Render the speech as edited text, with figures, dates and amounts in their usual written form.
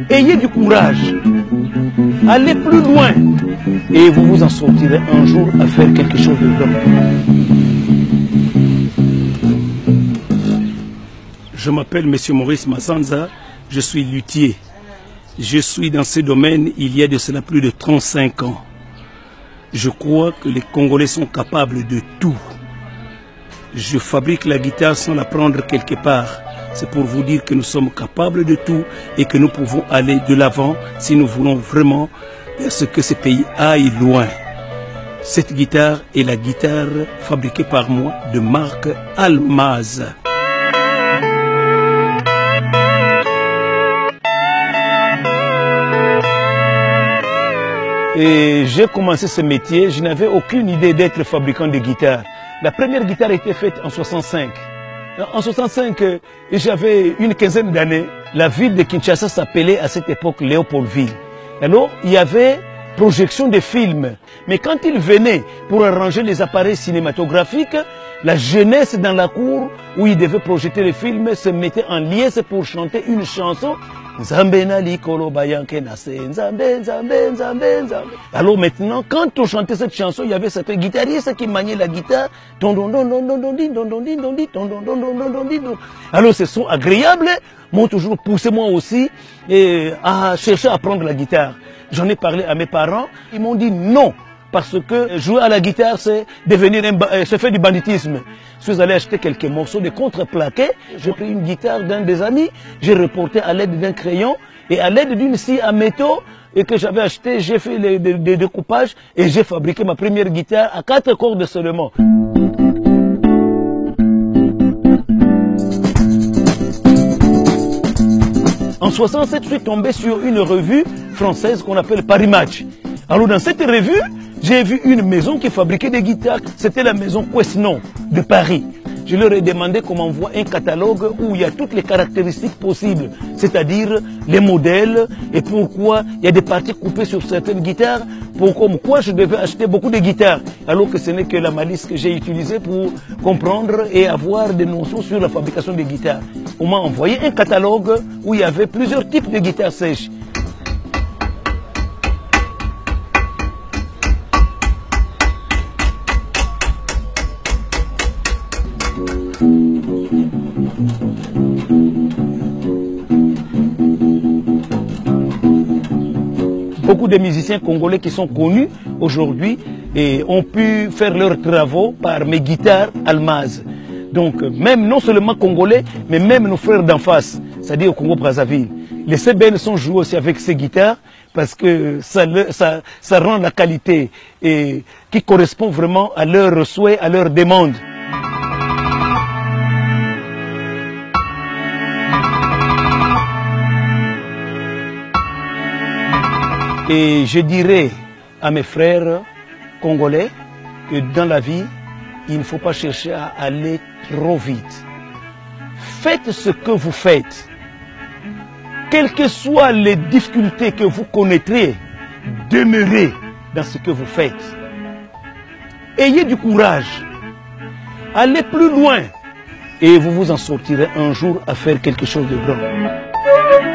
Ayez du courage. Allez plus loin. Et vous vous en sortirez un jour à faire quelque chose de grand. Je m'appelle M. Maurice Mazanza. Je suis luthier. Je suis dans ce domaine il y a de cela plus de 35 ans. Je crois que les Congolais sont capables de tout. Je fabrique la guitare sans la prendre quelque part. C'est pour vous dire que nous sommes capables de tout et que nous pouvons aller de l'avant si nous voulons vraiment ce que ce pays aille loin. Cette guitare est la guitare fabriquée par moi de marque Almaz. Et j'ai commencé ce métier, je n'avais aucune idée d'être fabricant de guitare. La première guitare a été faite en 65. En 65, j'avais une quinzaine d'années. La ville de Kinshasa s'appelait à cette époque Léopoldville. Alors, il y avait projection de films. Mais quand ils venaient pour arranger les appareils cinématographiques, la jeunesse dans la cour où ils devaient projeter les films se mettait en liesse pour chanter une chanson. Alors maintenant, quand on chantait cette chanson, il y avait certains guitaristes qui maniaient la guitare. Alors ce son agréable m'ont toujours poussé moi aussi à chercher à apprendre la guitare. J'en ai parlé à mes parents, ils m'ont dit non. Parce que jouer à la guitare, c'est faire du banditisme. Je suis allé acheter quelques morceaux de contreplaqué. J'ai pris une guitare d'un des amis, j'ai reporté à l'aide d'un crayon et à l'aide d'une scie à métaux et que j'avais acheté, j'ai fait des découpages et j'ai fabriqué ma première guitare à 4 cordes seulement. En 67, je suis tombé sur une revue française qu'on appelle Paris Match. Alors dans cette revue, j'ai vu une maison qui fabriquait des guitares. C'était la maison Quesnon de Paris. Je leur ai demandé qu'on m'envoie un catalogue où il y a toutes les caractéristiques possibles, c'est-à-dire les modèles et pourquoi il y a des parties coupées sur certaines guitares, pourquoi je devais acheter beaucoup de guitares, alors que ce n'est que la malice que j'ai utilisée pour comprendre et avoir des notions sur la fabrication des guitares. On m'a envoyé un catalogue où il y avait plusieurs types de guitares sèches. Beaucoup de musiciens congolais qui sont connus aujourd'hui ont pu faire leurs travaux par mes guitares Almaz. Donc même non seulement congolais, mais même nos frères d'en face, c'est-à-dire au Congo-Brazzaville. Les CBN sont joués aussi avec ces guitares parce que ça rend la qualité et qui correspond vraiment à leurs souhaits, à leurs demandes. Et je dirais à mes frères congolais que dans la vie, il ne faut pas chercher à aller trop vite. Faites ce que vous faites. Quelles que soient les difficultés que vous connaîtrez, demeurez dans ce que vous faites. Ayez du courage. Allez plus loin. Et vous vous en sortirez un jour à faire quelque chose de grand.